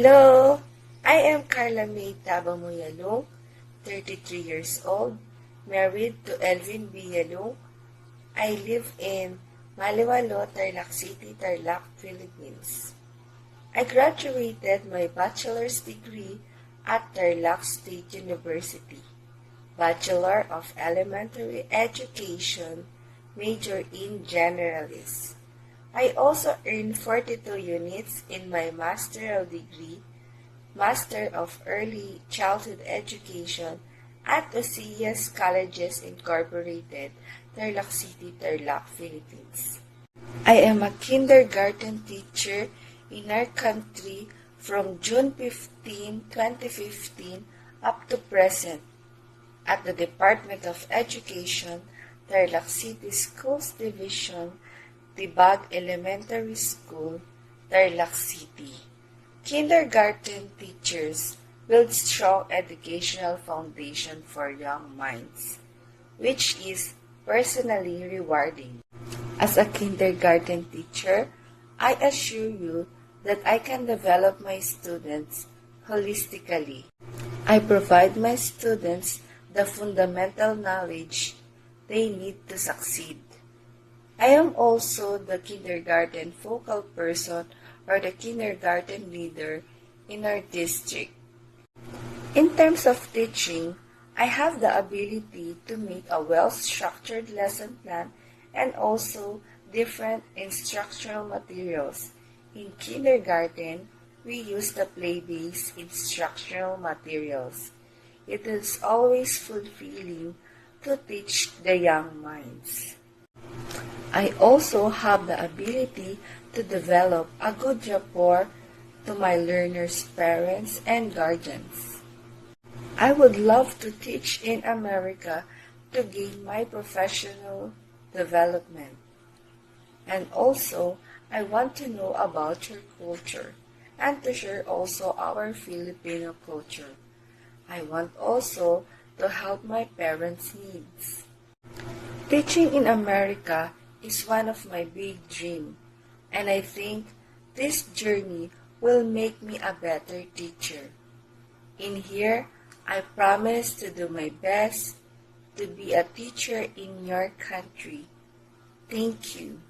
Hello, I am Carla May Tabamuyalong, 33 years old, married to Elvin B. Yalong. I live in Maliwalo, Tarlac City, Tarlac, Philippines. I graduated my bachelor's degree at Tarlac State University, Bachelor of Elementary Education, major in Generalist. I also earned 42 units in my master's degree, Master of Early Childhood Education at Osias Colleges Incorporated, Tarlac City, Tarlac, Philippines. I am a kindergarten teacher in our country from June 15, 2015 up to present at the Department of Education, Tarlac City Schools Division, Tibag Elementary School, Tarlac City. Kindergarten teachers build strong educational foundation for young minds, which is personally rewarding. As a kindergarten teacher, I assure you that I can develop my students holistically. I provide my students the fundamental knowledge they need to succeed. I am also the kindergarten focal person or the kindergarten leader in our district. In terms of teaching, I have the ability to make a well-structured lesson plan and also different instructional materials. In kindergarten, we use the play-based instructional materials. It is always fulfilling to teach the young minds. I also have the ability to develop a good rapport to my learners' parents and guardians. I would love to teach in America to gain my professional development. And also, I want to know about your culture and to share also our Filipino culture. I want also to help my parents' needs. Teaching in America is one of my big dreams, and I think this journey will make me a better teacher. In here, I promise to do my best to be a teacher in your country. Thank you.